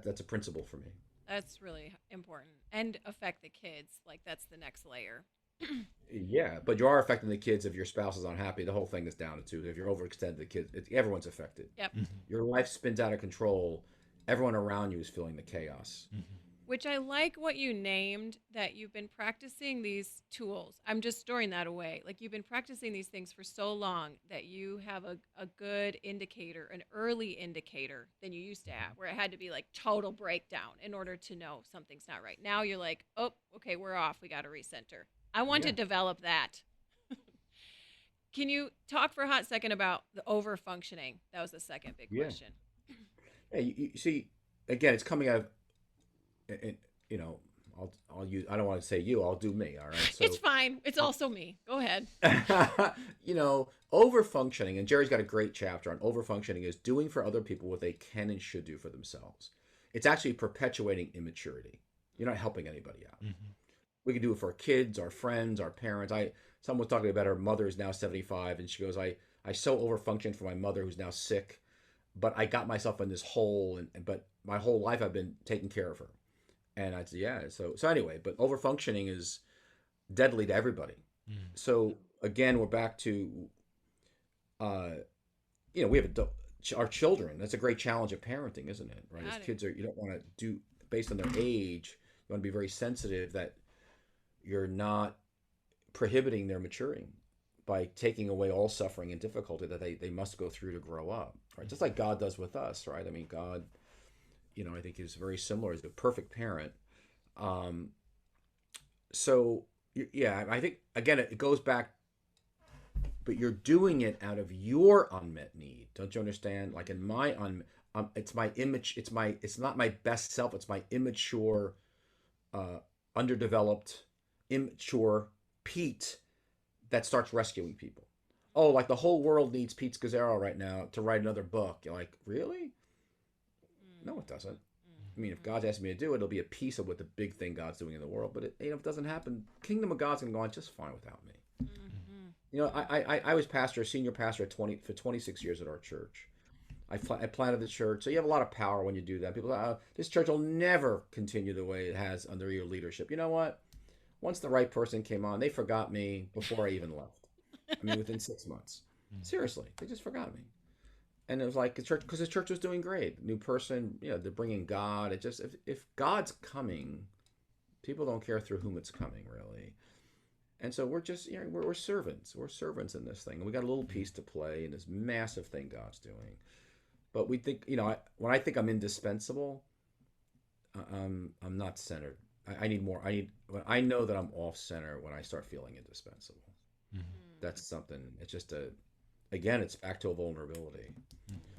[SPEAKER 2] That's a principle for me.
[SPEAKER 1] That's really important. And affect the kids. That's the next layer.
[SPEAKER 2] Yeah, but you are affecting the kids if your spouse is unhappy. The whole thing is down to 2. If you're overextended, the kids, everyone's affected.
[SPEAKER 1] Yep.
[SPEAKER 2] Your life spins out of control. Everyone around you is feeling the chaos.
[SPEAKER 1] Which I like what you named, that you've been practicing these tools. I'm just storing that away. You've been practicing these things for so long that you have a good indicator, an early indicator than you used to have, where it had to be total breakdown in order to know something's not right. Now you're oh, okay, we're off. We got to recenter. I want to develop that. Can you talk for a hot second about the over-functioning? That was the second big question.
[SPEAKER 2] Hey, you see, again, it's coming out of, I'll use, I don't want to say you, I'll do me, all right? So,
[SPEAKER 1] it's fine. It's also me. Go ahead.
[SPEAKER 2] Over-functioning, and Jerry's got a great chapter on over-functioning, is doing for other people what they can and should do for themselves. It's actually perpetuating immaturity. You're not helping anybody out. We can do it for our kids, our friends, our parents. Someone was talking about her mother is now 75, and she goes, I so overfunctioned for my mother who's now sick, but I got myself in this hole, but my whole life I've been taking care of her. And I said, yeah. So anyway, but overfunctioning is deadly to everybody. So again, we're back to, we have our children. That's a great challenge of parenting, isn't it? Right? As kids you don't want to do based on their age. You want to be very sensitive that you're not prohibiting their maturing by taking away all suffering and difficulty that they must go through to grow up, right? Just like God does with us, right? I mean, God, I think is very similar as a perfect parent. Um, so yeah, I think again it goes back, but you're doing it out of your unmet need. Don't you understand? Like in my it's my image. It's not my best self. It's my immature, uh, underdeveloped, immature Pete that starts rescuing people. Oh, like the whole world needs Pete Scazerro right now to write another book. You're like, really? No, it doesn't. I mean, if God's asking me to do it, it'll be a piece of what the big thing God's doing in the world. But if it doesn't happen, Kingdom of God's gonna go on just fine without me. I was senior pastor for 26 years at our church. I planted the church, so you have a lot of power when you do that. People, this church will never continue the way it has under your leadership. You know what? Once the right person came on, they forgot me before I even left. I mean, within 6 months. Seriously, they just forgot me. And it was like the church, because the church was doing great. New person, they're bringing God. It just, if God's coming, people don't care through whom it's coming, really. And so we're just, we're servants. We're servants in this thing. And we got a little piece to play in this massive thing God's doing. But we think, when I think I'm indispensable, I'm not centered. I need more. I know that I'm off center when I start feeling indispensable. That's something. It's just again, it's back to a vulnerability.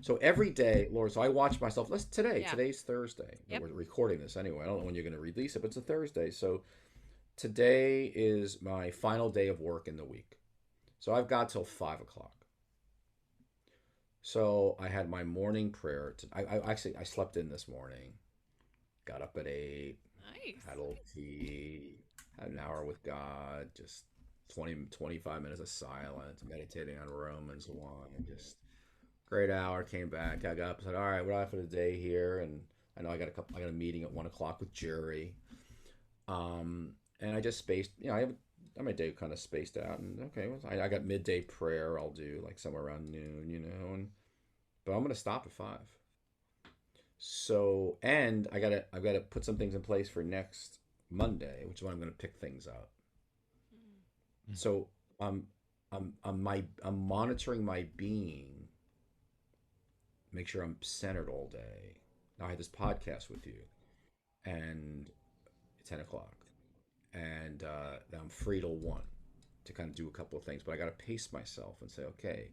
[SPEAKER 2] So every day, Lord, so I watch myself. Today's Thursday. Yep. We're recording this anyway. I don't know when you're going to release it, but it's a Thursday. So today is my final day of work in the week. So I've got till 5:00. So I had my morning prayer. I slept in this morning. Got up at 8.
[SPEAKER 1] Nice.
[SPEAKER 2] Had a little tea. Had an hour with God. Just 25 minutes of silence, meditating on Romans 1. And just great hour. Came back. I got up and said, all right, what do I have for the day here? And I know I got a meeting at 1:00 with Jerry. And I just spaced, I have my day kind of spaced out, and okay, I got midday prayer I'll do like somewhere around noon, but I'm going to stop at 5. So, and I've got to put some things in place for next Monday, which is when I'm going to pick things up. So I'm monitoring my being, make sure I'm centered all day. Now I had this podcast with you, and it's 10:00, and I'm free till 1 to kind of do a couple of things, but I got to pace myself and say, okay.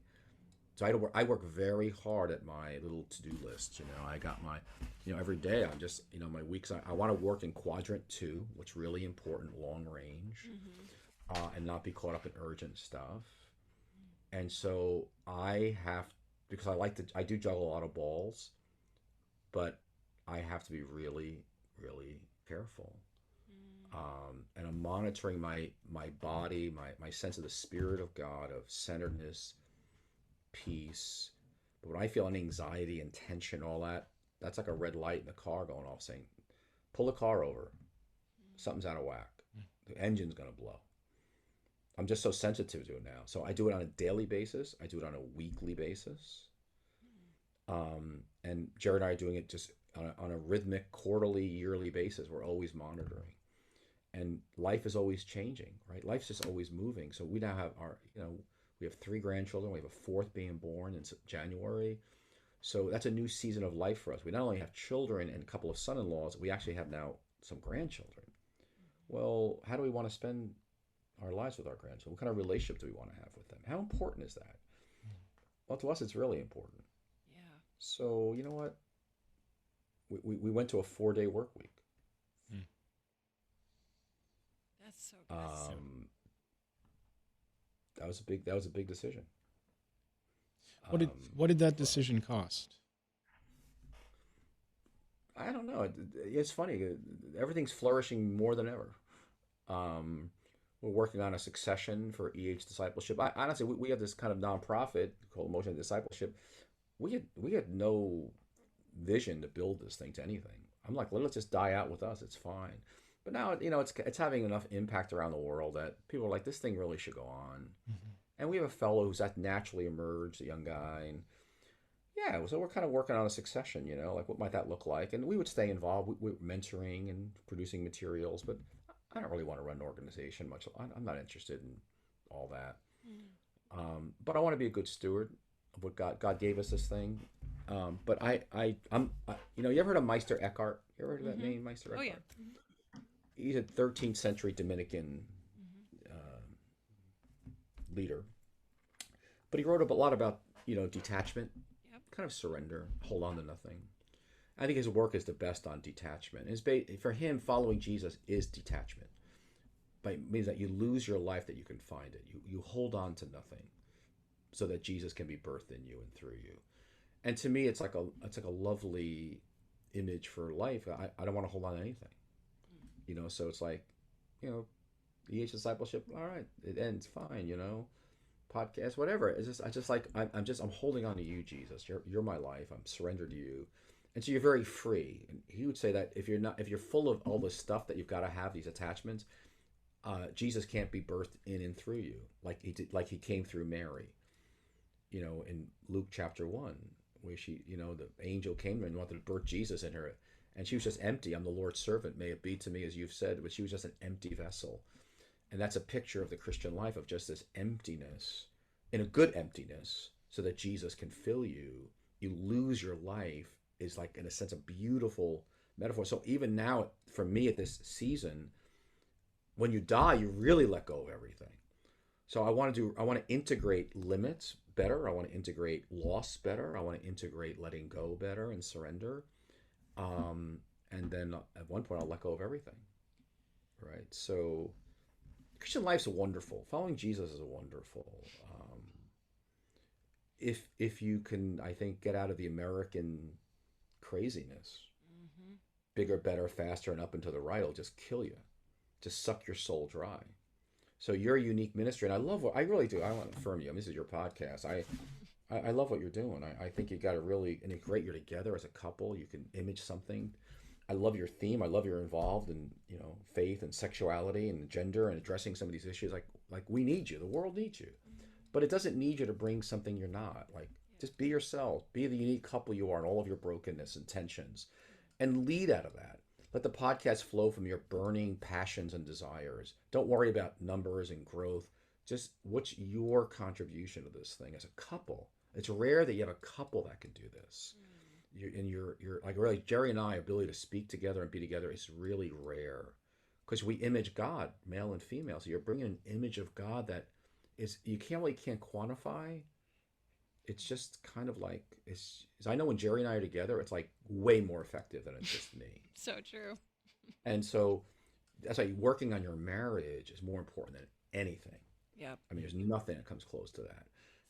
[SPEAKER 2] So I work very hard at my little to-do list. I got my, every day I'm just, my weeks, I want to work in quadrant 2, which is really important, long range, and not be caught up in urgent stuff. And so because I do juggle a lot of balls, but I have to be really, really careful. And I'm monitoring my body, my sense of the Spirit of God, of centeredness, peace. But when I feel any anxiety and tension, all that's like a red light in the car going off saying, pull the car over. Something's out of whack. The engine's going to blow. I'm just so sensitive to it now. So I do it on a daily basis. I do it on a weekly basis. And Jared and I are doing it just on a rhythmic, quarterly, yearly basis. We're always monitoring. And life is always changing, right? Life's just always moving. So we now have we have 3 grandchildren. We have a 4th being born in January. So that's a new season of life for us. We not only have children and a couple of son-in-laws, we actually have now some grandchildren. Well, how do we want to spend our lives with our grandchildren? What kind of relationship do we want to have with them? How important is that? Well, to us, it's really important.
[SPEAKER 1] Yeah.
[SPEAKER 2] So, you know what? We went to a 4-day work week.
[SPEAKER 1] That's so good.
[SPEAKER 2] That was a big decision.
[SPEAKER 3] What did that decision cost?
[SPEAKER 2] I don't know. It's funny. Everything's flourishing more than ever. We're working on a succession for Discipleship. Honestly, we have this kind of nonprofit called Emotional Discipleship. We had no vision to build this thing to anything. I'm like, let it just die out with us. It's fine. But now, it's having enough impact around the world that people are like, this thing really should go on. And we have a fellow who's that naturally emerged, a young guy. And yeah, so we're kind of working on a succession, like what might that look like? And we would stay involved. We're mentoring and producing materials, but I don't really want to run an organization much. I'm not interested in all that. But I want to be a good steward of what God gave us this thing. But you ever heard of Meister Eckhart? You ever heard of that
[SPEAKER 1] Mm-hmm.
[SPEAKER 2] name, Meister
[SPEAKER 1] Oh, yeah.
[SPEAKER 2] Eckhart? He's a 13th century Dominican
[SPEAKER 1] Mm-hmm.
[SPEAKER 2] leader, but he wrote a lot about detachment,
[SPEAKER 1] Yep.
[SPEAKER 2] kind of surrender, hold on to nothing. I think his work is the best on detachment. For him, following Jesus is detachment. But it means that you lose your life that you can find it. You hold on to nothing, so that Jesus can be birthed in you and through you. And to me, it's like a lovely image for life. I don't want to hold on to anything, So it's like, you know, discipleship. All right, it ends fine. Podcast, whatever. I'm holding on to you, Jesus. You're my life. I'm surrendered to you, and so you're very free. And he would say that if you're full of all this stuff that you've got to have these attachments, Jesus can't be birthed in and through you like he did, like he came through Mary. In Luke chapter 1, where the angel came and wanted to birth Jesus in her, and she was just empty. I'm the Lord's servant. May it be to me as you've said. But she was just an empty vessel. And that's a picture of the Christian life, of just this emptiness, in a good emptiness, so that Jesus can fill you. You lose your life is, like, in a sense, a beautiful metaphor. So even now, for me at this season, when you die, you really let go of everything. So I want to integrate limits better. I want to integrate loss better. I want to integrate letting go better and surrender. And then at one point I'll let go of everything. Right. So Christian life's wonderful. Following Jesus is wonderful. If you can, I think, get out of the American craziness,
[SPEAKER 1] Mm-hmm.
[SPEAKER 2] bigger, better, faster, and up and to the right will just kill you, just suck your soul dry. So you're a unique ministry, and I really do. I want to affirm you. I mean, this is your podcast. I love what you're doing. I think you got to really integrate. You're together as a couple. You can image something. I love your theme. I love you're involved in faith and sexuality and gender and addressing some of these issues. Like we need you. The world needs you, but it doesn't need you to bring something you're not. Like, just be yourself. Be the unique couple you are, and all of your brokenness and tensions, and lead out of that. Let the podcast flow from your burning passions and desires. Don't worry about numbers and growth. Just, what's your contribution to this thing as a couple? It's rare that you have a couple that can do this. You're like, really, Jerry and I, ability to speak together and be together is really rare, because we image God, male and female. So you're bringing an image of God that you can't quantify. It's just kind of like, I know when Jerry and I are together, it's like way more effective than it's just me.
[SPEAKER 1] So true.
[SPEAKER 2] And so that's why working on your marriage is more important than anything.
[SPEAKER 1] Yep.
[SPEAKER 2] I mean, there's nothing that comes close to that.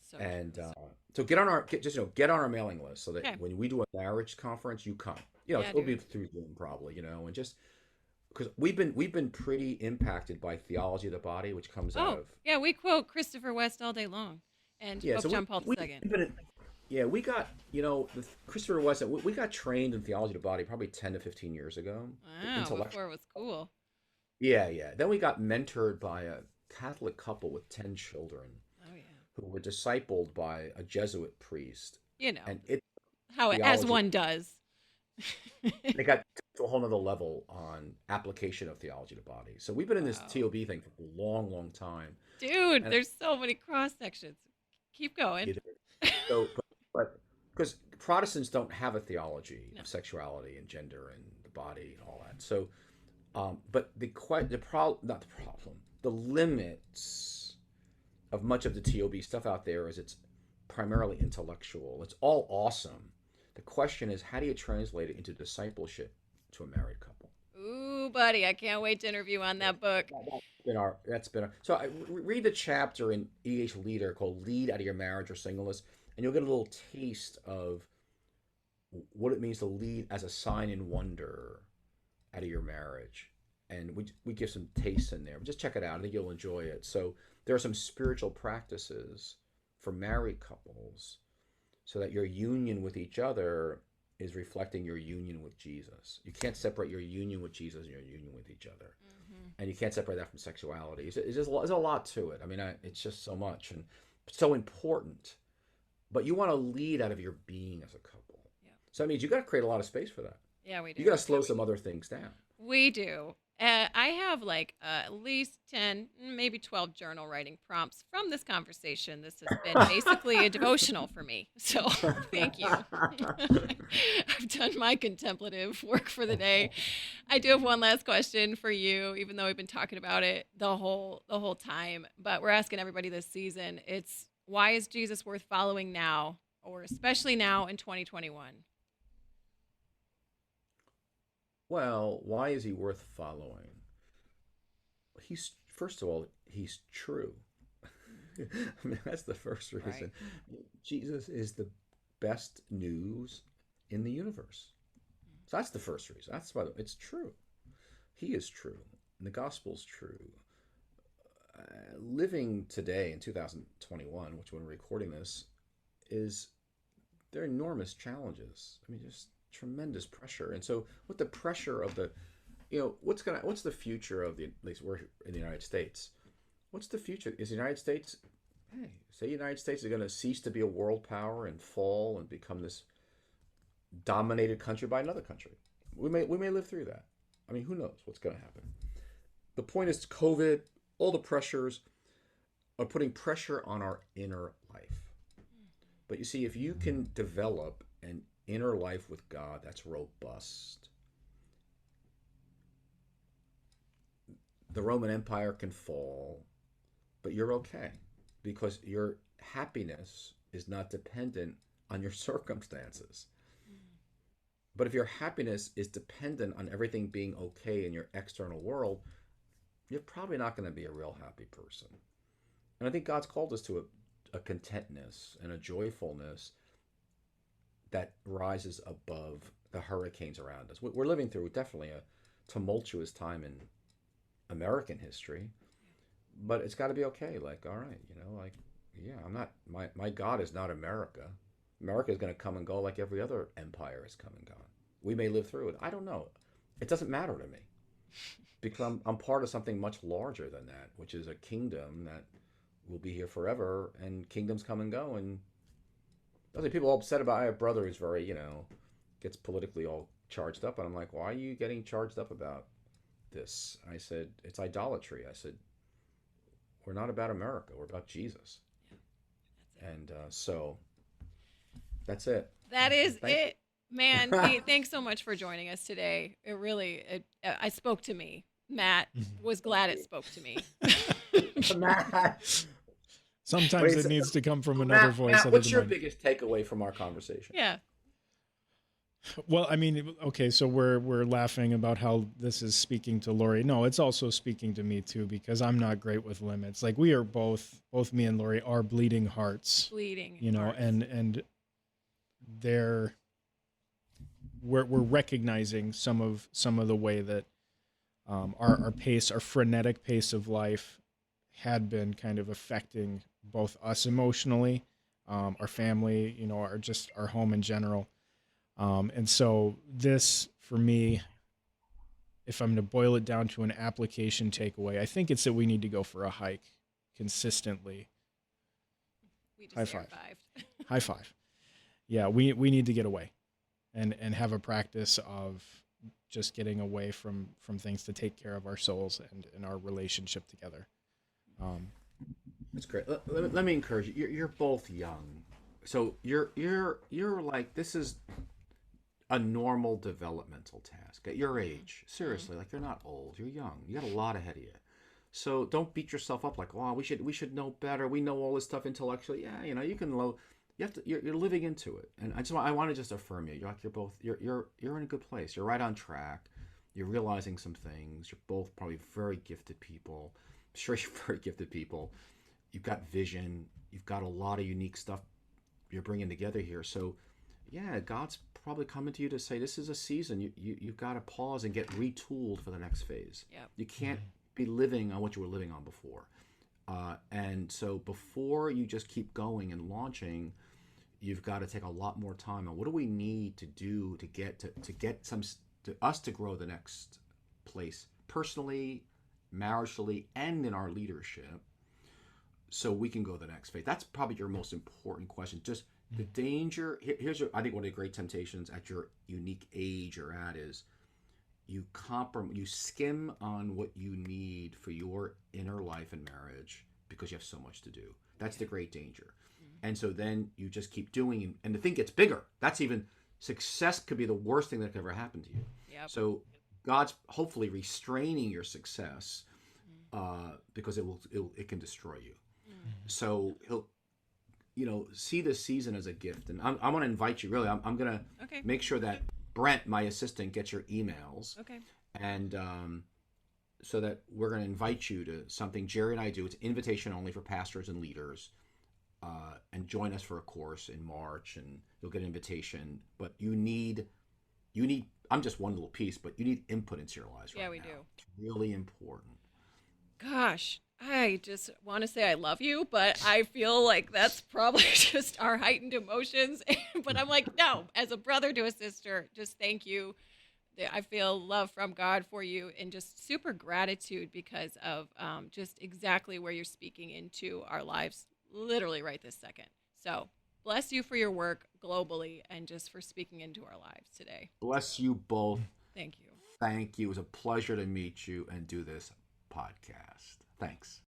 [SPEAKER 1] So
[SPEAKER 2] And
[SPEAKER 1] true.
[SPEAKER 2] so get on get on our mailing list, so that
[SPEAKER 1] Okay.
[SPEAKER 2] when we do a marriage conference, you come.
[SPEAKER 1] Yeah,
[SPEAKER 2] It'll be
[SPEAKER 1] dude.
[SPEAKER 2] through Zoom probably, and just because we've been pretty impacted by Theology of the Body, which comes out
[SPEAKER 1] Oh,
[SPEAKER 2] of
[SPEAKER 1] yeah, we quote Christopher West all day long, and
[SPEAKER 2] yeah.
[SPEAKER 1] Pope
[SPEAKER 2] So
[SPEAKER 1] John Paul
[SPEAKER 2] we
[SPEAKER 1] II.
[SPEAKER 2] we've been yeah we got the Christopher West. We got trained in Theology of the Body probably 10 to 15 years ago.
[SPEAKER 1] Wow, before it was cool.
[SPEAKER 2] Yeah. Then we got mentored by a Catholic couple with 10 children
[SPEAKER 1] Oh yeah.
[SPEAKER 2] who were discipled by a Jesuit priest.
[SPEAKER 1] You know
[SPEAKER 2] And it
[SPEAKER 1] how as
[SPEAKER 2] theology,
[SPEAKER 1] one does.
[SPEAKER 2] they got to a whole nother level on application of theology to body. So we've been in this
[SPEAKER 1] Wow.
[SPEAKER 2] TOB thing for a long, long time.
[SPEAKER 1] Dude,
[SPEAKER 2] And
[SPEAKER 1] there's so many cross sections. Keep going.
[SPEAKER 2] either, so, but because Protestants don't have a theology
[SPEAKER 1] No.
[SPEAKER 2] of sexuality and gender and the body and all that. So, but not the problem, the limits of much of the TOB stuff out there is it's primarily intellectual. It's all awesome. The question is, how do you translate it into discipleship to a married couple?
[SPEAKER 1] Ooh, buddy, I can't wait to interview on that book.
[SPEAKER 2] That's been our. So read the chapter in E.H. Leader called "Lead Out of Your Marriage or Singleness," and you'll get a little taste of what it means to lead as a sign and wonder out of your marriage. And we give some tastes in there. But just check it out. I think you'll enjoy it. So there are some spiritual practices for married couples, so that your union with each other is reflecting your union with Jesus. You can't separate your union with Jesus and your union with each other.
[SPEAKER 1] Mm-hmm.
[SPEAKER 2] And you can't separate that from sexuality. There's a lot to it. I mean, it's just so much and so important. But you want to lead out of your being as a couple.
[SPEAKER 1] Yeah.
[SPEAKER 2] So that means you got to create a lot of space for that.
[SPEAKER 1] Yeah, we do.
[SPEAKER 2] You got to slow some other things down.
[SPEAKER 1] We do. I have like at least 10, maybe 12 journal writing prompts from this conversation. This has been basically a devotional for me. So thank you. I've done my contemplative work for the day. I do have one last question for you, even though we've been talking about it the whole time. But we're asking everybody this season. It's, why is Jesus worth following now, or especially now in 2021?
[SPEAKER 2] Well, why is he worth following? He's, first of all, he's true. I mean, that's the first reason. Right. Jesus is the best news in the universe. So that's the first reason. That's why it's true. He is true. And the gospel's true. Living today in 2021, which when we're recording this, there are enormous challenges. I mean, just tremendous pressure. And so with the pressure of the, what's the future of at least we're in the United States. What's the future? Is the United States, say the United States is going to cease to be a world power and fall and become this dominated country by another country. We may live through that. I mean, who knows what's going to happen? The point is COVID, all the pressures are putting pressure on our inner life. But you see, if you can develop an inner life with God that's robust, the Roman Empire can fall, but you're okay because your happiness is not dependent on your circumstances. But if your happiness is dependent on everything being okay in your external world, you're probably not going to be a real happy person. And I think God's called us to a contentness and a joyfulness that rises above the hurricanes around us. We're living through definitely a tumultuous time in American history, but it's got to be okay. Like, all right, I'm not, my God is not America. America is going to come and go like every other empire has come and gone. We may live through it. I don't know. It doesn't matter to me because I'm part of something much larger than that, which is a kingdom that will be here forever, and kingdoms come and go. And people are upset about, I have a brother who's very, gets politically all charged up. And I'm like, why are you getting charged up about this? I said, it's idolatry. I said, we're not about America. We're about Jesus. Yeah, and so that's it.
[SPEAKER 1] That is it. Man, thanks so much for joining us today. I spoke to me. Matt was glad it spoke to me.
[SPEAKER 2] Matt.
[SPEAKER 3] Sometimes it needs to come from another voice.
[SPEAKER 2] Matt, what's your biggest takeaway from our conversation?
[SPEAKER 1] Yeah.
[SPEAKER 3] Well, I mean, okay, so we're laughing about how this is speaking to Lori. No, it's also speaking to me too, because I'm not great with limits. Like, we are both me and Lori are bleeding hearts.
[SPEAKER 1] Hearts.
[SPEAKER 3] And we're recognizing some of the way that our pace, our frenetic pace of life had been kind of affecting both us emotionally, our family, our home in general. And so this, for me, if I'm to boil it down to an application takeaway, I think it's that we need to go for a hike consistently.
[SPEAKER 1] We just
[SPEAKER 3] high five. High five. Yeah, we need to get away and have a practice of just getting away from things to take care of our souls and our relationship together.
[SPEAKER 2] That's great. Let me encourage you. You're both young, so you're like, this is a normal developmental task at your age. Seriously, like, you're not old. You're young. You got a lot ahead of you. So don't beat yourself up like, oh, we should know better. We know all this stuff intellectually. Yeah, you can you're living into it. And I want to just affirm you. You're in a good place. You're right on track. You're realizing some things. You're both probably very gifted people. I'm sure you're very gifted people. You've got vision. You've got a lot of unique stuff you're bringing together here. So yeah, God's probably coming to you to say, this is a season. You've got to pause and get retooled for the next phase.
[SPEAKER 1] Yep.
[SPEAKER 2] You can't be living on what you were living on before. And so before you just keep going and launching, you've got to take a lot more time on what do we need to do to get us to grow the next place personally, maritally, and in our leadership, so we can go the next phase. That's probably your most important question. Just the danger. Here's I think one of the great temptations at your unique age you're at is you skim on what you need for your inner life and marriage because you have so much to do. That's the great danger. And so then you just keep doing, and the thing gets bigger. That's even, success could be the worst thing that could ever happen to you.
[SPEAKER 1] Yep.
[SPEAKER 2] So God's hopefully restraining your success because it can destroy you. So he'll, see this season as a gift. And I'm going to invite you, really. I'm going to make sure that Brent, my assistant, gets your emails.
[SPEAKER 1] Okay.
[SPEAKER 2] And so that we're going to invite you to something Jerry and I do. It's invitation only for pastors and leaders. And join us for a course in March, and you'll get an invitation. But you need. I'm just one little piece, but you need input into your lives right now.
[SPEAKER 1] Yeah, we do.
[SPEAKER 2] It's really important.
[SPEAKER 1] Gosh, I just want to say I love you, but I feel like that's probably just our heightened emotions. But I'm like, no, as a brother to a sister, just thank you. I feel love from God for you, and just super gratitude because of just exactly where you're speaking into our lives, literally right this second. So bless you for your work globally and just for speaking into our lives today.
[SPEAKER 2] Bless you both.
[SPEAKER 1] Thank you.
[SPEAKER 2] Thank you. It was a pleasure to meet you and do this podcast. Thanks.